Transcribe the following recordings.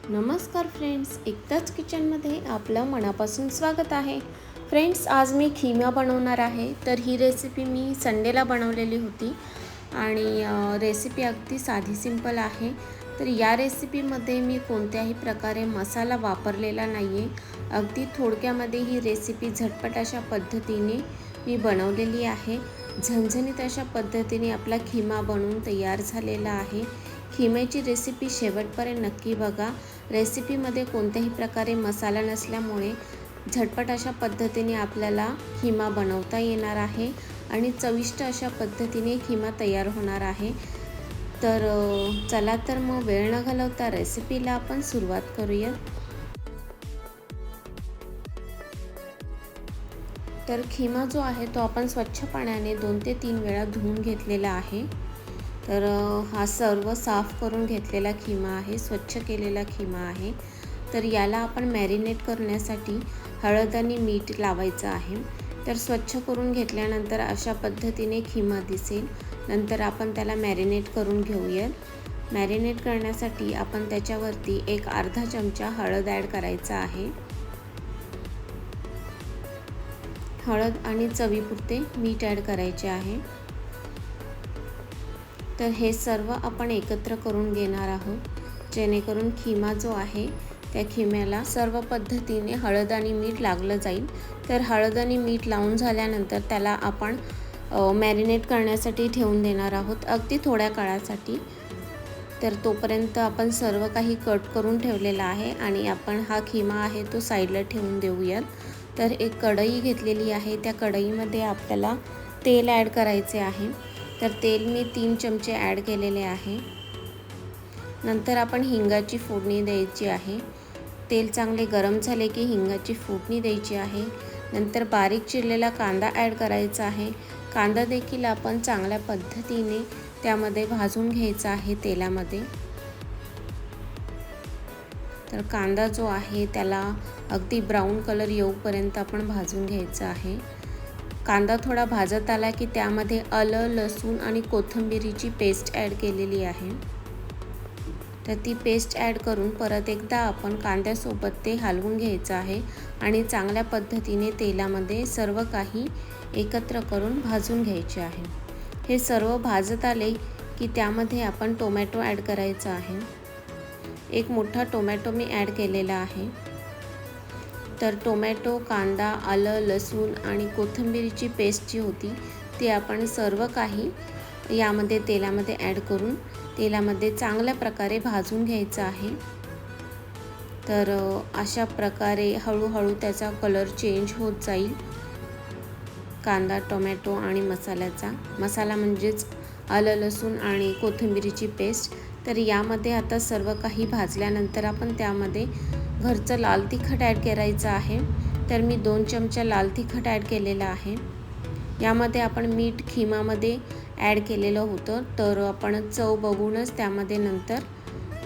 नमस्कार फ्रेंड्स, एकताच किचनमध्ये आपलं मनापासून स्वागत आहे. फ्रेंड्स, आज मी खिमा बनवणार आहे. तर ही रेसिपी मी संडेला बनवलेली होती आणि रेसिपी अगदी साधी सिंपल आहे. तर या रेसिपीमध्ये मी कोणत्याही प्रकारे मसाला वापरलेला नाही आहे. अगदी थोडक्यामध्ये ही रेसिपी झटपट अशा पद्धतीने मी बनवलेली आहे. झणझणीत अशा पद्धतीने आपला खिमा बनवून तयार झालेला आहे. खिम्याची रेसिपी शेवटपर्यंत नक्की बघा. रेसिपीमध्ये कोणत्याही प्रकारे मसाला नसल्यामुळे झटपट अशा पद्धतीने आपल्याला खिमा बनवता येणार आहे आणि चविष्ट अशा पद्धतीने खिमा तयार होणार आहे. तर चला तर मग वेळ न घालवता रेसिपीला आपण सुरुवात करूया. तर खिमा जो आहे तो आपण स्वच्छ पाण्याने 2 ते 3 वेळा धुवून घेतलेला आहे. तर हा सर्व साफ करून घेतलेला खिमा आहे, स्वच्छ केलेला खिमा आहे. तर याला आपण मॅरिनेट करण्यासाठी हळद आणि मीठ लावायचं आहे. तर स्वच्छ करून घेतल्यानंतर अशा पद्धतीने खिमा दिसेल. नंतर आपण त्याला मॅरिनेट करून घेऊया. मॅरिनेट करण्यासाठी आपण त्याच्यावरती एक अर्धा चमचा हळद ॲड करायचा आहे. हळद आणि चवीपुरते मीठ ॲड करायचे आहे. तर हे सर्व आपण एकत्र करून घेणार आहोत, जेणेकरून खिमा जो आहे त्या खिम्याला सर्व पद्धतीने हळद आणि मीठ लागलं जाईल. तर हळद आणि मीठ लावून झाल्यानंतर त्याला आपण मॅरिनेट करण्यासाठी ठेवून देणार आहोत, अगदी थोड्या काळासाठी. तर तोपर्यंत आपण सर्व काही कट करून ठेवलेला आहे आणि आपण हा खिमा आहे तो साईडला ठेवून देऊयात. तर एक कढई घेतलेली आहे. त्या कढईमध्ये आपल्याला तेल ॲड करायचे आहे. तर तेल मी 3 चमचे ॲड केलेले आहे. नंतर आपण हिंगाची फोडणी द्यायची आहे. तेल चांगले गरम झाले की हिंगाची फोडणी द्यायची आहे. नंतर बारीक चिरलेला कांदा ॲड करायचा आहे. कांदा देखील आपण चांगल्या पद्धतीने त्यामध्ये भाजून घ्यायचा आहे तेलामध्ये. तर कांदा जो आहे त्याला अगदी ब्राऊन कलर येऊपर्यंत आपण भाजून घ्यायचा आहे. कांदा थोडा भाजत आला की त्यामध्ये आलं, लसूण आणि कोथिंबिरीची पेस्ट ॲड केलेली आहे. तर ती पेस्ट ॲड करून परत एकदा आपण कांद्यासोबत ते हलवून घ्यायचं आहे आणि चांगल्या पद्धतीने तेलामध्ये सर्व काही एकत्र करून भाजून घ्यायचे आहे. हे सर्व भाजत आले की त्यामध्ये आपण टोमॅटो ॲड करायचा आहे. एक मोठा टोमॅटो मी ॲड केलेला आहे. तर टोमॅटो, कांदा, आलं, लसूण आणि कोथिंबीरची पेस्ट जी होती ती आपण सर्व काही यामध्ये तेलामध्ये ॲड करून तेलामध्ये चांगल्या प्रकारे भाजून घ्यायचं आहे. तर अशा प्रकारे हळूहळू त्याचा कलर चेंज होत जाईल. कांदा, टोमॅटो आणि मसाला म्हणजेच आलं, लसूण आणि कोथिंबीरची पेस्ट. तर यामध्ये आता सर्व काही भाजल्यानंतर आपण त्यामध्ये घरचं लाल तिखट ॲड करायचं आहे. तर मी 2 चमचा लाल तिखट ॲड केलेलं आहे. यामध्ये आपण मीठ खिमामध्ये ॲड केलेलं होतं, तर आपण चव बघूनच त्यामध्ये नंतर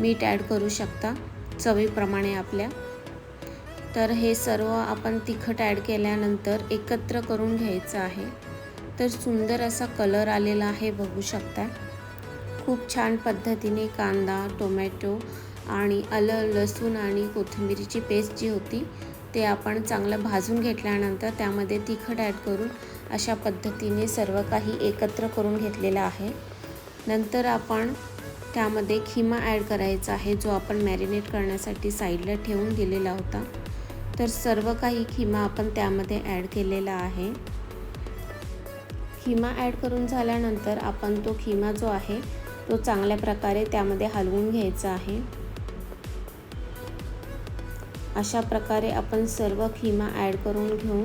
मीठ ॲड करू शकता चवीप्रमाणे आपल्या. तर हे सर्व आपण तिखट ॲड केल्यानंतर एकत्र करून घ्यायचं आहे. तर सुंदर असा कलर आलेला आहे, बघू शकता. खूप छान पद्धतीने कांदा, टोमॅटो आणि आलं, लसूण आणि कोथिंबीरची पेस्ट जी होती ते आपण चांगलं भाजून घेतल्यानंतर त्यामध्ये तिखट ॲड करून अशा पद्धतीने सर्व काही एकत्र करून घेतलेलं आहे. नंतर आपण त्यामध्ये खिमा ॲड करायचा आहे, जो आपण मॅरिनेट करण्यासाठी साईडला ठेवून दिलेला होता. तर सर्व काही खिमा आपण त्यामध्ये ॲड केलेला आहे. खिमा ॲड करून झाल्यानंतर आपण तो खिमा जो आहे तो चांगल्या प्रकारे त्यामध्ये हलवून घ्यायचा आहे. अशा प्रकारे आपण सर्व खिमा ॲड करून घेऊन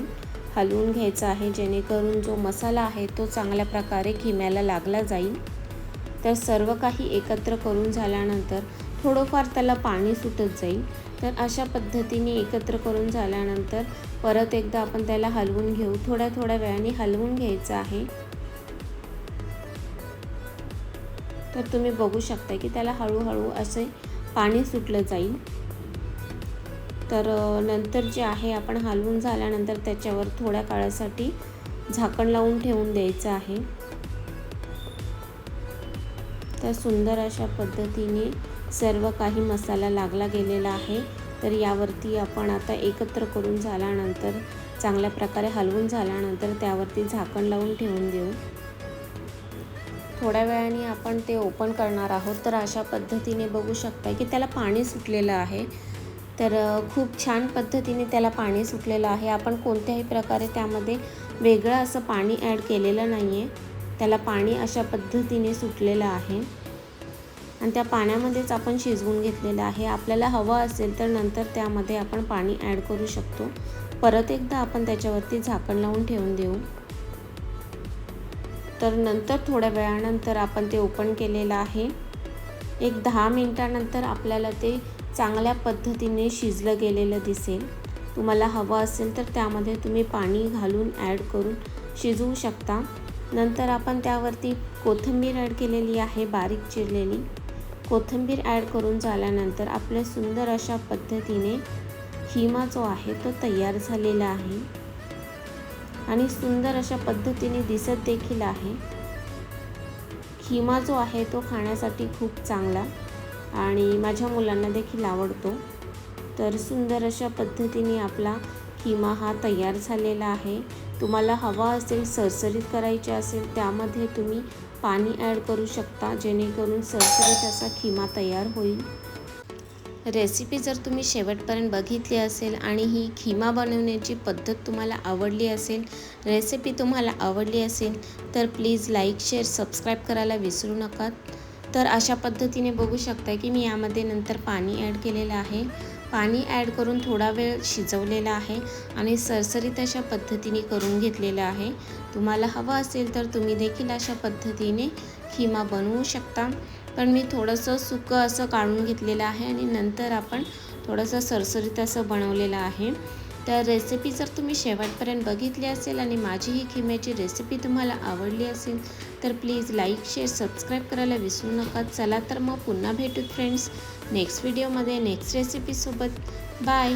हलवून घ्यायचा आहे, जेणेकरून जो मसाला आहे तो चांगल्या प्रकारे खिम्याला लागला जाईल. तर सर्व काही एकत्र करून झाल्यानंतर थोडंफार त्याला पाणी सुटत जाईल. तर अशा पद्धतीने एकत्र करून झाल्यानंतर परत एकदा आपण त्याला हलवून घेऊ. थोड्या वेळाने हलवून घ्यायचं आहे. तर तुम्ही बघू शकता की त्याला हळूहळू असे पाणी सुटलं जाईल. तर नंतर जे आहे आपण हलवून झाल्यानंतर त्याच्यावर थोड्या काळासाठी झाकण लावून ठेवून द्यायचं आहे. तर सुंदर अशा पद्धतीने सर्व काही मसाला लागला गेलेला आहे. तर यावरती आपण आता एकत्र करून झाल्यानंतर चांगल्या प्रकारे हलवून झाल्यानंतर त्यावरती झाकण लावून ठेवून देऊ. थोड्या वेळाने आपण ते ओपन करणार आहोत. तर अशा पद्धतीने बघू शकता की त्याला पाणी सुटलेलं आहे. तर खूप छान पद्धतीने त्याला पाणी सुटलेलं आहे. आपण कोणत्याही प्रकारे त्यामध्ये वेगळं असं पाणी ॲड केलेलं नाही आहे. त्याला पाणी अशा पद्धतीने सुटलेलं आहे आणि त्या पाण्यामध्येच आपण शिजवून घेतलेलं आहे. आपल्याला हवं असेल तर नंतर त्यामध्ये आपण पाणी ॲड करू शकतो. परत एकदा आपण त्याच्यावरती झाकण लावून ठेवून देऊ. तर नंतर थोड्या वेळानंतर आपण ते ओपन केलेलं आहे. एक 10 मिनिटानंतर आपल्याला ते चांगल्या पद्धतीने शिजलं गेलेलं दिसेल. तुम्हाला हवं असेल तर त्यामध्ये तुम्ही पाणी घालून ॲड करून शिजवू शकता. नंतर आपण त्यावरती कोथिंबीर ॲड केलेली आहे, बारीक चिरलेली. कोथिंबीर ॲड करून झाल्यानंतर आपल्या सुंदर अशा पद्धतीने खिमा जो आहे तो तयार झालेला आहे आणि सुंदर अशा पद्धतीने दिसत देखील आहे. खिमा जो आहे तो खाण्यासाठी खूप चांगला आणि माझ्या मुलांना देखील आवडतो. तर सुंदर अशा पद्धतीने आपला खिमा हा तयार झालेला आहे. तुम्हाला हवा असेल, सरसरीत करायचे असेल, त्यामध्ये तुम्ही पाणी ॲड करू शकता, जेणेकरून सरसरीत असा खिमा तयार होईल. रेसिपी जर तुम्ही शेवटपर्यंत बघितली असेल आणि ही खिमा बनवण्याची पद्धत तुम्हाला आवडली असेल, रेसिपी तुम्हाला आवडली असेल, तर प्लीज लाईक, शेअर, सबस्क्राईब करायला विसरू नका. तर अशा पद्धतीने बघू शकता की मी यामध्ये नंतर पाणी ॲड केलेलं आहे. पाणी ॲड करून थोडा वेळ शिजवलेला आहे आणि सरसरीत अशा पद्धतीने करून घेतलेलं आहे. तुम्हाला हवं असेल तर तुम्ही देखील अशा पद्धतीने खिमा बनवू शकता. पण मी थोडंसं सुकं असं काढून घेतलेलं आहे आणि नंतर आपण थोडंसं सरसरीत असं बनवलेलं आहे. तर रेसिपी जर तुम्ही शेवटपर्यंत बघितली असेल आणि माझी ही खिम्याची रेसिपी तुम्हाला आवडली असेल तर प्लीज लाईक, शेअर, सबस्क्राईब करायला विसरू नका. चला तर मग पुन्हा भेटू फ्रेंड्स नेक्स्ट व्हिडिओमध्ये नेक्स्ट रेसिपीसोबत. बाय.